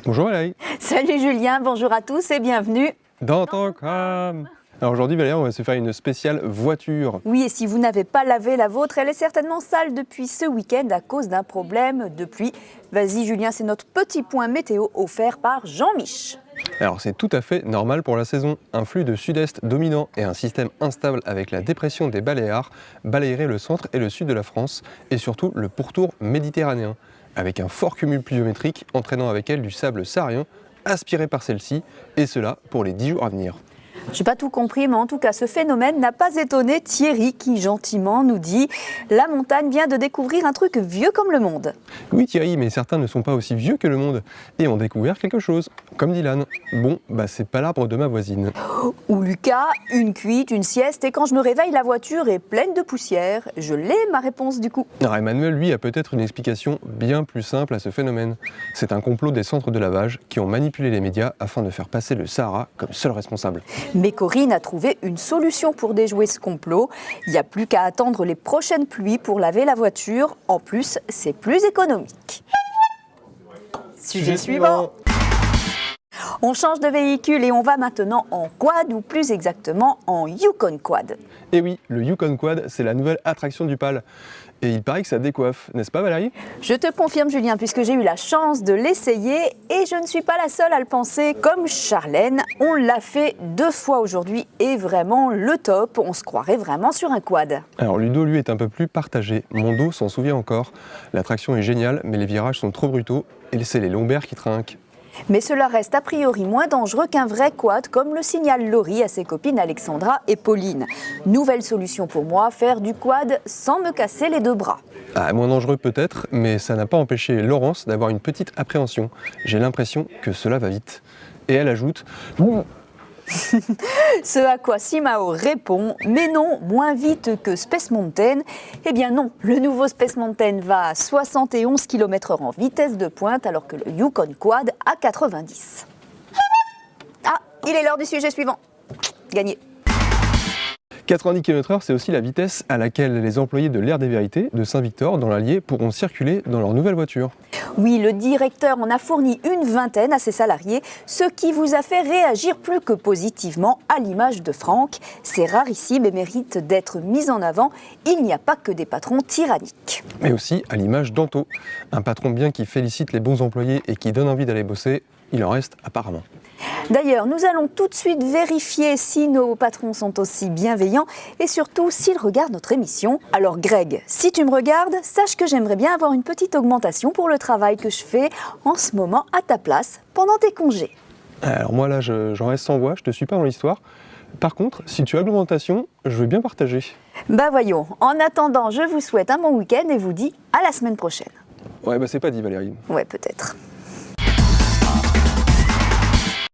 Bonjour Valérie. Salut Julien, bonjour à tous et bienvenue Dans ton crâne. Alors aujourd'hui Valérie, on va se faire une spéciale voiture. Oui, et si vous n'avez pas lavé la vôtre, elle est certainement sale depuis ce week-end à cause d'un problème de pluie. Vas-y Julien, c'est notre petit point météo offert par Jean-Mich. Alors c'est tout à fait normal pour la saison. Un flux de sud-est dominant et un système instable avec la dépression des Baléares balayerait le centre et le sud de la France et surtout le pourtour méditerranéen, avec un fort cumul pluviométrique entraînant avec elle du sable saharien aspiré par celle-ci, et cela pour les 10 jours à venir. Je n'ai pas tout compris, mais en tout cas, ce phénomène n'a pas étonné Thierry qui gentiment nous dit « La montagne vient de découvrir un truc vieux comme le monde ». Oui Thierry, mais certains ne sont pas aussi vieux que le monde et ont découvert quelque chose, comme Dylan. Bon, c'est pas l'arbre de ma voisine. Ou Lucas, une cuite, une sieste, et quand je me réveille, la voiture est pleine de poussière. Je l'ai, ma réponse du coup. Alors Emmanuel, lui, a peut-être une explication bien plus simple à ce phénomène. C'est un complot des centres de lavage qui ont manipulé les médias afin de faire passer le Sahara comme seul responsable. Mais Corinne a trouvé une solution pour déjouer ce complot. Il n'y a plus qu'à attendre les prochaines pluies pour laver la voiture. En plus, c'est plus économique. Sujet suivant. On change de véhicule et on va maintenant en quad, ou plus exactement en Yukon Quad. Et oui, le Yukon Quad, c'est la nouvelle attraction du PAL. Et il paraît que ça décoiffe, n'est-ce pas Valérie? Je te confirme Julien, puisque j'ai eu la chance de l'essayer et je ne suis pas la seule à le penser. Comme Charlène, on l'a fait 2 fois aujourd'hui et vraiment le top, on se croirait vraiment sur un quad. Alors Ludo, lui, est un peu plus partagé. Mon dos s'en souvient encore. L'attraction est géniale, mais les virages sont trop brutaux et c'est les lombaires qui trinquent. Mais cela reste a priori moins dangereux qu'un vrai quad, comme le signale Laurie à ses copines Alexandra et Pauline. Nouvelle solution pour moi, faire du quad sans me casser les 2 bras. Moins dangereux peut-être, mais ça n'a pas empêché Laurence d'avoir une petite appréhension. J'ai l'impression que cela va vite. Et elle ajoute... Ce à quoi Simao répond « Mais non, moins vite que Space Mountain ». Eh bien non, le nouveau Space Mountain va à 71 km/h en vitesse de pointe, alors que le Yukon Quad à 90. Ah, il est l'heure du sujet suivant. Gagné. 90 km/h, c'est aussi la vitesse à laquelle les employés de l'Aire des Vérités de Saint-Victor, dans l'Allier, pourront circuler dans leur nouvelle voiture. Oui, le directeur en a fourni une vingtaine à ses salariés, ce qui vous a fait réagir plus que positivement à l'image de Franck. C'est rarissime et mérite d'être mis en avant. Il n'y a pas que des patrons tyranniques. Mais aussi à l'image d'Anto, un patron bien qui félicite les bons employés et qui donne envie d'aller bosser, il en reste apparemment. D'ailleurs, nous allons tout de suite vérifier si nos patrons sont aussi bienveillants et surtout s'ils regardent notre émission. Alors Greg, si tu me regardes, sache que j'aimerais bien avoir une petite augmentation pour le travail que je fais en ce moment à ta place pendant tes congés. Alors moi là, j'en reste sans voix, je te suis pas dans l'histoire. Par contre, si tu as l'augmentation, je veux bien partager. Voyons, en attendant, je vous souhaite un bon week-end et vous dis à la semaine prochaine. Ouais, c'est pas dit Valérie. Ouais, peut-être.